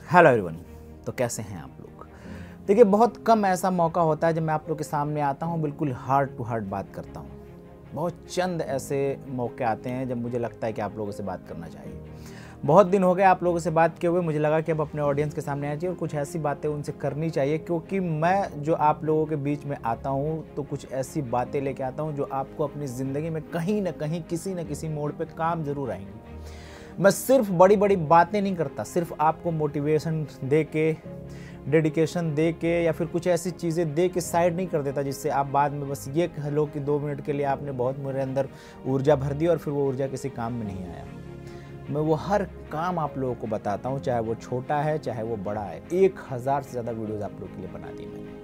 Hello everyone. तो कैसे हैं आप लोग? देखिए, बहुत कम ऐसा मौका होता है जब मैं आप लोग के सामने आता हूं, बिल्कुल हार्ट टू हार्ट बात करता हूं। बहुत चंद ऐसे मौके आते हैं जब मुझे लगता है कि आप लोगों से बात करना चाहिए। बहुत दिन हो गए आप लोगों से बात किए हुए, मुझे लगा कि अब अपने ऑडियंस के सामने आना चाहिए और कुछ ऐसी बातें उनसे करनी चाहिए, क्योंकि मैं जो आप लोगों के बीच में आता हूँ तो कुछ ऐसी बातें लेके आता हूँ जो आपको अपनी ज़िंदगी में कहीं ना कहीं किसी न किसी मोड़ पे काम ज़रूर आएंगी। मैं सिर्फ बड़ी बड़ी बातें नहीं करता, सिर्फ आपको मोटिवेशन दे के, डेडिकेशन दे के या फिर कुछ ऐसी चीज़ें दे के साइड नहीं कर देता जिससे आप बाद में बस ये कह लो कि 2 मिनट के लिए आपने बहुत मेरे अंदर ऊर्जा भर दी और फिर वो ऊर्जा किसी काम में नहीं आया। मैं वो हर काम आप लोगों को बताता हूँ, चाहे वो छोटा है चाहे वो बड़ा है। 1000 से ज़्यादा वीडियोज़ आप लोगों के लिए बना दिए मैंने,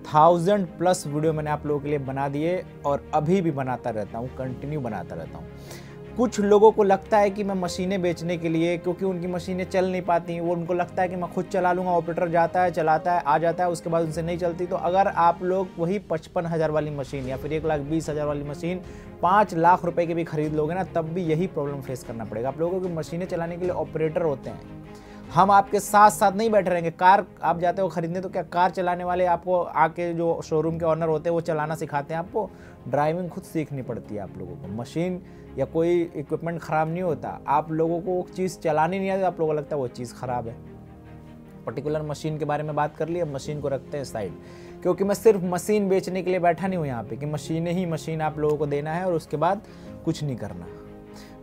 1000+ वीडियो मैंने आप लोगों के लिए बना दिए और अभी भी बनाता रहता हूँ, कंटिन्यू बनाता रहता हूँ। कुछ लोगों को लगता है कि मैं मशीनें बेचने के लिए, क्योंकि उनकी मशीनें चल नहीं पाती, वो उनको लगता है कि मैं खुद चला लूँगा, ऑपरेटर जाता है, चलाता है, आ जाता है, उसके बाद उनसे नहीं चलती। तो अगर आप लोग वही 55,000 वाली मशीन या फिर 1,20,000 वाली मशीन 5 लाख रुपए की भी खरीद लोगे ना, तब भी यही प्रॉब्लम फेस करना पड़ेगा आप लोगों को। मशीनें चलाने के लिए ऑपरेटर होते हैं, हम आपके साथ साथ नहीं बैठे रहेंगे। कार आप जाते हो खरीदने तो क्या कार चलाने वाले आपको आके जो शोरूम के ऑनर होते हैं वो चलाना सिखाते हैं? आपको ड्राइविंग खुद सीखनी पड़ती है। आप लोगों को मशीन या कोई इक्विपमेंट ख़राब नहीं होता, आप लोगों को चीज़ चलानी नहीं आती, आप लोगों को लगता है वो चीज़ ख़राब है। पर्टिकुलर मशीन के बारे में बात कर ली, अब मशीन को रखते हैं साइड, क्योंकि मैं सिर्फ मशीन बेचने के लिए बैठा नहीं हूँ यहाँ पे कि मशीनें ही मशीन आप लोगों को देना है और उसके बाद कुछ नहीं करना।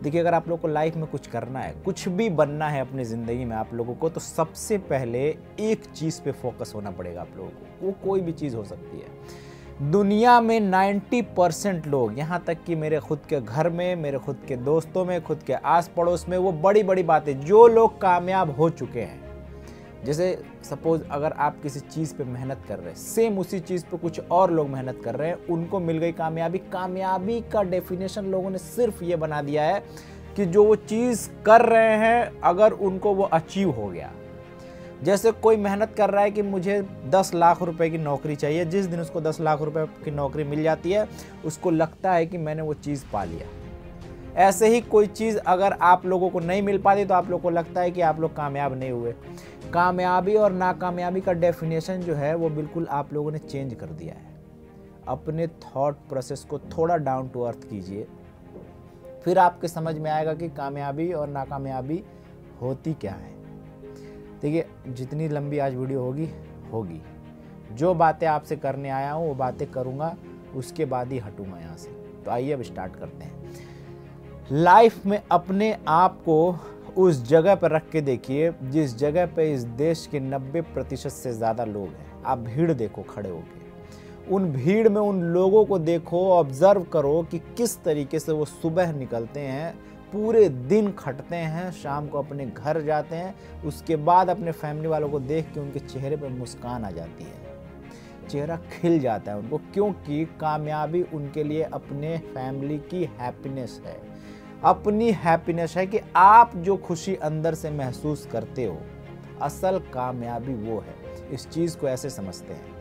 देखिए, अगर आप लोग को लाइफ में कुछ करना है, कुछ भी बनना है अपनी ज़िंदगी में आप लोगों को, तो सबसे पहले एक चीज़ पे फोकस होना पड़ेगा आप लोगों को। वो कोई भी चीज़ हो सकती है। दुनिया में 90% लोग, यहाँ तक कि मेरे खुद के घर में, मेरे खुद के दोस्तों में, खुद के आस पड़ोस में, वो बड़ी बड़ी बातें जो लोग कामयाब हो चुके हैं, जैसे सपोज अगर आप किसी चीज़ पे मेहनत कर रहे हैं, सेम उसी चीज़ पे कुछ और लोग मेहनत कर रहे हैं, उनको मिल गई कामयाबी। कामयाबी का डेफिनेशन लोगों ने सिर्फ ये बना दिया है कि जो वो चीज़ कर रहे हैं अगर उनको वो अचीव हो गया। जैसे कोई मेहनत कर रहा है कि मुझे 10 लाख रुपए की नौकरी चाहिए, जिस दिन उसको 10 लाख रुपए की नौकरी मिल जाती है उसको लगता है कि मैंने वो चीज़ पा लिया। ऐसे ही कोई चीज़ अगर आप लोगों को नहीं मिल पाती तो आप लोगों को लगता है कि आप लोग कामयाब नहीं हुए। कामयाबी और नाकामयाबी का डेफिनेशन जो है वो बिल्कुल आप लोगों ने चेंज कर दिया है। अपने थॉट प्रोसेस को थोड़ा डाउन टू अर्थ कीजिए, फिर आपके समझ में आएगा कि कामयाबी और नाकामयाबी होती क्या है। देखिए, जितनी लंबी आज वीडियो होगी, जो बातें आपसे करने आया हूँ वो बातें करूँगा, उसके बाद ही हटूँगा यहाँ से। तो आइए अब स्टार्ट करते हैं। लाइफ में अपने आप को उस जगह पर रख के देखिए जिस जगह पे इस देश के 90% से ज़्यादा लोग हैं। आप भीड़ देखो खड़े होके, उन भीड़ में उन लोगों को देखो, ऑब्जर्व करो कि किस तरीके से वो सुबह निकलते हैं, पूरे दिन खटते हैं, शाम को अपने घर जाते हैं, उसके बाद अपने फैमिली वालों को देख के उनके चेहरे पर मुस्कान आ जाती है, चेहरा खिल जाता है उनको, क्योंकि कामयाबी उनके लिए अपने फैमिली की हैप्पीनेस है, अपनी हैप्पीनेस है कि आप जो खुशी अंदर से महसूस करते हो, असल कामयाबी वो है। इस चीज़ को ऐसे समझते हैं।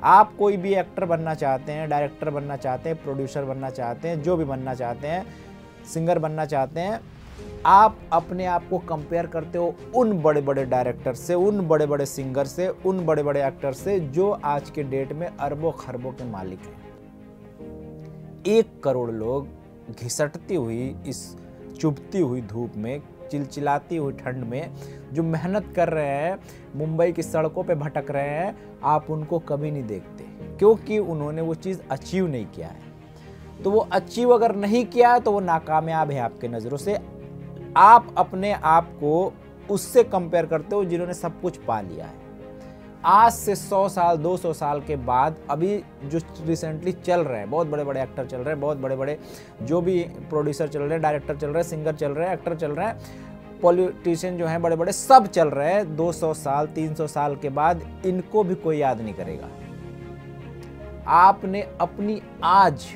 आप कोई भी एक्टर बनना चाहते हैं, डायरेक्टर बनना चाहते हैं, प्रोड्यूसर बनना चाहते हैं, जो भी बनना चाहते हैं, सिंगर बनना चाहते हैं, आप अपने आप को कंपेयर करते हो उन बड़े बड़े डायरेक्टर से, उन बड़े बड़े सिंगर से, उन बड़े बड़े एक्टर से जो आज के डेट में अरबों खरबों के मालिक हैं। 1 करोड़ लोग घिसटती हुई इस चुभती हुई धूप में, चिलचिलाती हुई ठंड में जो मेहनत कर रहे हैं, मुंबई की सड़कों पे भटक रहे हैं, आप उनको कभी नहीं देखते, क्योंकि उन्होंने वो चीज़ अचीव नहीं किया है। तो वो अचीव अगर नहीं किया तो वो नाकामयाब है आपके नज़रों से। आप अपने आप को उससे कंपेयर करते हो जिन्होंने सब कुछ पा लिया है। आज से 100 साल 200 साल के बाद अभी जो रिसेंटली चल रहे हैं, बहुत बड़े बड़े एक्टर चल रहे हैं, बहुत बड़े बड़े जो भी प्रोड्यूसर चल रहे हैं, डायरेक्टर चल रहे हैं, सिंगर चल रहे हैं, एक्टर चल रहे हैं, पॉलिटिशियन जो हैं बड़े बड़े, सब चल रहे हैं। 200 साल 300 साल के बाद इनको भी कोई याद नहीं करेगा। आपने अपनी आज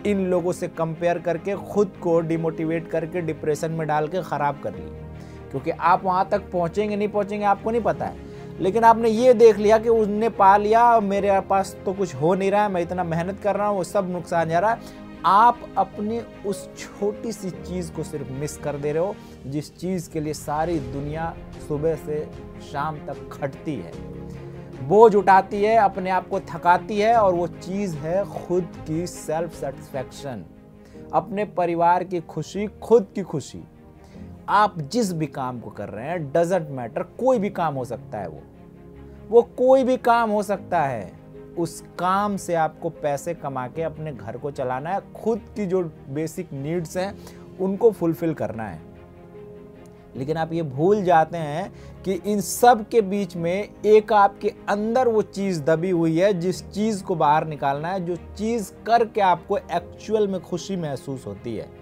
इन लोगों से कंपेयर करके खुद को डिमोटिवेट करके डिप्रेशन में डाल के ख़राब कर ली, क्योंकि आप वहाँ तक पहुँचेंगे नहीं पहुँचेंगे आपको नहीं पता है, लेकिन आपने ये देख लिया कि उसने पा लिया, मेरे पास तो कुछ हो नहीं रहा है, मैं इतना मेहनत कर रहा हूँ, वो सब नुकसान जा रहा है। आप अपनी उस छोटी सी चीज़ को सिर्फ मिस कर दे रहे हो जिस चीज़ के लिए सारी दुनिया सुबह से शाम तक खटती है, बोझ उठाती है, अपने आप को थकाती है, और वो चीज़ है खुद की सेल्फ सेटिस्फैक्शन, अपने परिवार की खुशी, खुद की खुशी। आप जिस भी काम को कर रहे हैं, डजंट मैटर, कोई भी काम हो सकता है, वो कोई भी काम हो सकता है। उस काम से आपको पैसे कमा के अपने घर को चलाना है, खुद की जो बेसिक नीड्स हैं उनको फुलफिल करना है। लेकिन आप ये भूल जाते हैं कि इन सब के बीच में एक आपके अंदर वो चीज़ दबी हुई है, जिस चीज़ को बाहर निकालना है, जो चीज़ करके आपको एक्चुअल में खुशी महसूस होती है।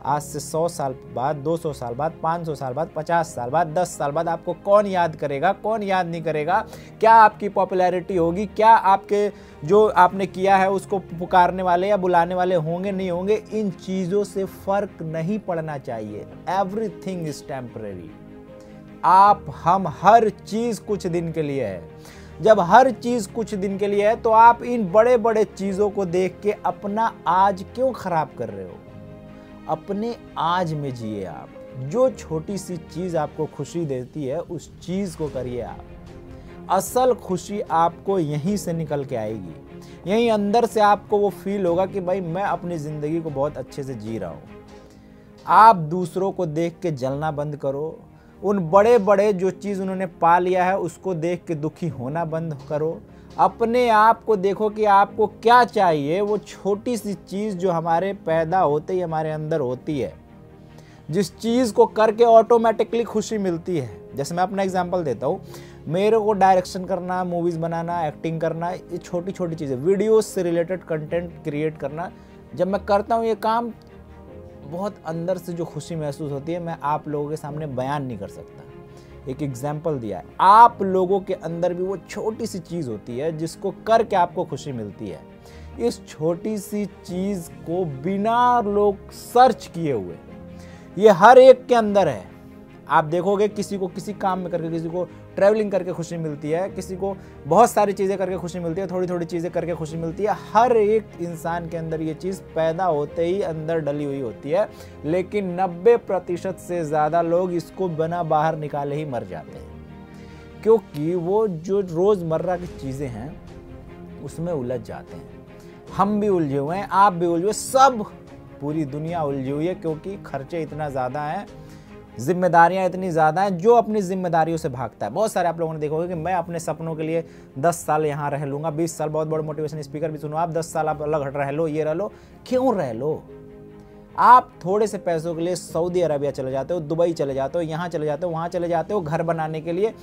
आज से 100 साल बाद, 200 साल बाद, 500 साल बाद, 50 साल बाद, 10 साल बाद आपको कौन याद करेगा, कौन याद नहीं करेगा? क्या आपकी पॉपुलैरिटी होगी? क्या आपके जो आपने किया है उसको पुकारने वाले या बुलाने वाले होंगे, नहीं होंगे? इन चीज़ों से फर्क नहीं पड़ना चाहिए। Everything is temporary. आप, हम, हर चीज़ कुछ दिन के लिए है। जब हर चीज़ कुछ दिन के लिए है तो आप इन बड़े बड़े चीज़ों को देख के अपना आज क्यों खराब कर रहे हो? अपने आज में जिए आप। जो छोटी सी चीज़ आपको खुशी देती है उस चीज़ को करिए आप। असल खुशी आपको यहीं से निकल के आएगी, यहीं अंदर से आपको वो फील होगा कि भाई मैं अपनी ज़िंदगी को बहुत अच्छे से जी रहा हूँ। आप दूसरों को देख के जलना बंद करो। उन बड़े बड़े जो चीज़ उन्होंने पा लिया है उसको देख के दुखी होना बंद करो। अपने आप को देखो कि आपको क्या चाहिए। वो छोटी सी चीज़ जो हमारे पैदा होते ही हमारे अंदर होती है, जिस चीज़ को करके ऑटोमेटिकली खुशी मिलती है। जैसे मैं अपना एग्जांपल देता हूँ, मेरे को डायरेक्शन करना, मूवीज़ बनाना, एक्टिंग करना, ये छोटी छोटी चीज़ें, वीडियोस से रिलेटेड कंटेंट क्रिएट करना, जब मैं करता हूँ ये काम, बहुत अंदर से जो खुशी महसूस होती है मैं आप लोगों के सामने बयान नहीं कर सकता। एक एग्जाम्पल दिया है, आप लोगों के अंदर भी वो छोटी सी चीज़ होती है जिसको करके आपको खुशी मिलती है। इस छोटी सी चीज़ को बिना लोग सर्च किए हुए ये हर एक के अंदर है। आप देखोगे किसी को किसी काम में करके, किसी को ट्रैवलिंग करके खुशी मिलती है, किसी को बहुत सारी चीज़ें करके खुशी मिलती है, थोड़ी थोड़ी चीज़ें करके खुशी मिलती है। हर एक इंसान के अंदर ये चीज़ पैदा होते ही अंदर डली हुई होती है, लेकिन 90% से ज़्यादा लोग इसको बिना बाहर निकाले ही मर जाते हैं, क्योंकि वो जो रोज़मर्रा की चीज़ें हैं उसमें उलझ जाते हैं। हम भी उलझे हुए हैं, आप भी उलझे हुए, सब पूरी दुनिया उलझी हुई है, क्योंकि खर्चे इतना ज़्यादा हैं, जिम्मेदारियां इतनी ज़्यादा हैं। जो अपनी जिम्मेदारियों से भागता है, बहुत सारे आप लोगों ने देखा होगा कि मैं अपने सपनों के लिए 10 साल यहाँ रह लूँगा, 20 साल, बहुत बड़े मोटिवेशन स्पीकर भी सुनो आप, 10 साल आप अलग हट रह लो, ये रह लो। क्यों रह लो? आप थोड़े से पैसों के लिए सऊदी अरबिया चले जाते हो, दुबई चले जाते हो, यहाँ चले जाते हो, वहाँ चले जाते हो, घर बनाने के लिए।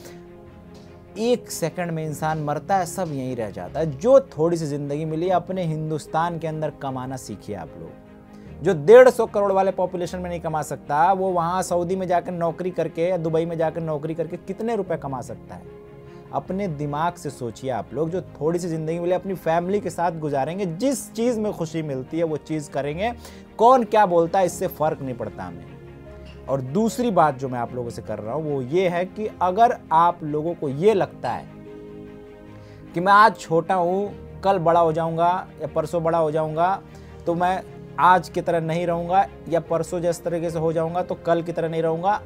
1 सेकंड में इंसान मरता है, सब यहीं रह जाता है। जो थोड़ी सी ज़िंदगी मिली है, अपने हिंदुस्तान के अंदर कमाना सीखिए आप लोग। जो 150 करोड़ वाले पॉपुलेशन में नहीं कमा सकता, वो वहाँ सऊदी में जाकर नौकरी करके या दुबई में जाकर नौकरी करके कितने रुपए कमा सकता है? अपने दिमाग से सोचिए आप लोग। जो थोड़ी सी ज़िंदगी मिले अपनी फैमिली के साथ गुजारेंगे, जिस चीज़ में खुशी मिलती है वो चीज़ करेंगे। कौन क्या बोलता है इससे फ़र्क नहीं पड़ता हमें। और दूसरी बात जो मैं आप लोगों से कर रहा हूँ वो ये है कि अगर आप लोगों को ये लगता है कि मैं आज छोटा हूँ, कल बड़ा हो जाऊँगा या परसों बड़ा हो जाऊँगा, तो मैं आज की तरह नहीं रहूँगा, या परसों जिस तरीके से हो जाऊँगा तो कल की तरह नहीं रहूँगा,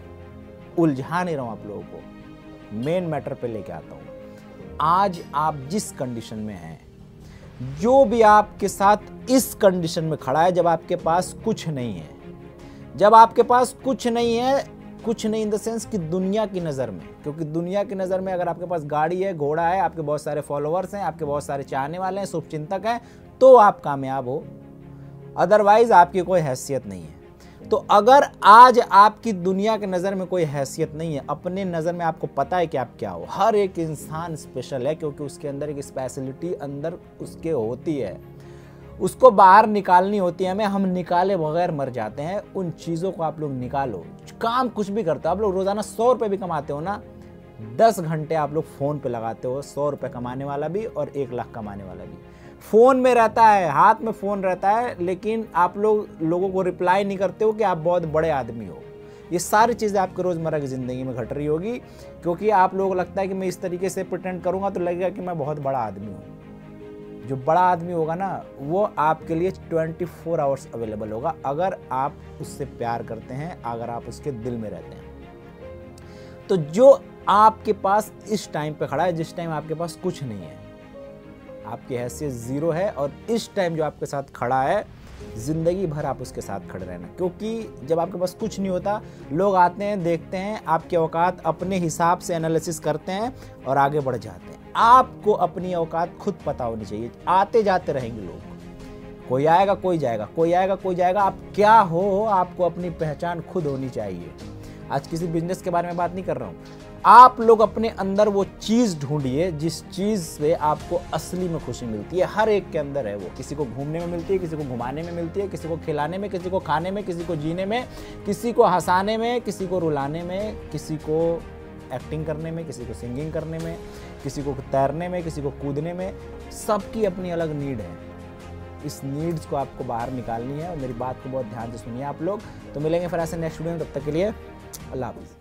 उलझा नहीं रहा हूँ आप लोगों को। मेन मैटर पे लेके आता हूँ। आज आप जिस कंडीशन में हैं, जो भी आपके साथ इस कंडीशन में खड़ा है, जब आपके पास कुछ नहीं है, जब आपके पास कुछ नहीं है, कुछ नहीं इन द सेंस कि दुनिया की नज़र में, क्योंकि दुनिया की नज़र में अगर आपके पास गाड़ी है, घोड़ा है, आपके बहुत सारे फॉलोअर्स हैं, आपके बहुत सारे चाहने वाले हैं, शुभचिंतक हैं, तो आप कामयाब हो, अदरवाइज आपकी कोई हैसियत नहीं है। तो अगर आज आपकी दुनिया की नज़र में कोई हैसियत नहीं है, अपने नज़र में आपको पता है कि आप क्या हो। हर एक इंसान स्पेशल है, क्योंकि उसके अंदर एक स्पेशलिटी अंदर उसके होती है, उसको बाहर निकालनी होती है हमें। हम निकाले बगैर मर जाते हैं। उन चीज़ों को आप लोग निकालो। काम कुछ भी करते हो आप लोग, रोज़ाना 100 रुपये भी कमाते हो ना, 10 घंटे आप लोग फ़ोन पे लगाते हो, 100 रुपये कमाने वाला भी और 1 लाख कमाने वाला भी फ़ोन में रहता है, हाथ में फ़ोन रहता है, लेकिन आप लोगों को रिप्लाई नहीं करते हो कि आप बहुत बड़े आदमी हो। ये सारी चीज़ें आपके रोज़मर्रा की ज़िंदगी में घट रही होगी, क्योंकि आप लोगों को लगता है कि मैं इस तरीके से प्रिटेंड करूँगा तो लगेगा कि मैं बहुत बड़ा आदमी हूँ। जो बड़ा आदमी होगा ना, वो आपके लिए 24 आवर्स अवेलेबल होगा, अगर आप उससे प्यार करते हैं, अगर आप उसके दिल में रहते हैं। तो जो आपके पास इस टाइम पे खड़ा है, जिस टाइम आपके पास कुछ नहीं है, आपकी हैसियत ज़ीरो है, और इस टाइम जो आपके साथ खड़ा है, ज़िंदगी भर आप उसके साथ खड़े रहना। क्योंकि जब आपके पास कुछ नहीं होता, लोग आते हैं, देखते हैं, आपकी औकात अपने हिसाब से एनालिसिस करते हैं और आगे बढ़ जाते हैं। आपको अपनी औकात खुद पता होनी चाहिए। आते जाते रहेंगे लोग, कोई आएगा कोई जाएगा, कोई आएगा कोई जाएगा। आप क्या हो, आपको अपनी पहचान खुद होनी चाहिए। आज किसी बिजनेस के बारे में बात नहीं कर रहा हूँ। आप लोग अपने अंदर वो चीज़ ढूंढिए जिस चीज़ से आपको असली में खुशी मिलती है। हर एक के अंदर है वो। किसी को घूमने में मिलती है, किसी को घुमाने में मिलती है, किसी को खिलाने में, किसी को खाने में, किसी को जीने में, किसी को हंसाने में, किसी को रुलाने में, किसी को एक्टिंग करने में, किसी को सिंगिंग करने में, किसी को तैरने में, किसी को कूदने में। सबकी अपनी अलग नीड है। इस नीड्स को आपको बाहर निकालनी है, और मेरी बात को बहुत ध्यान से सुनिए आप लोग। तो मिलेंगे फिर ऐसे नेक्स्ट वीडियो में। तब तक के लिए अल्लाह हाफ़िज़।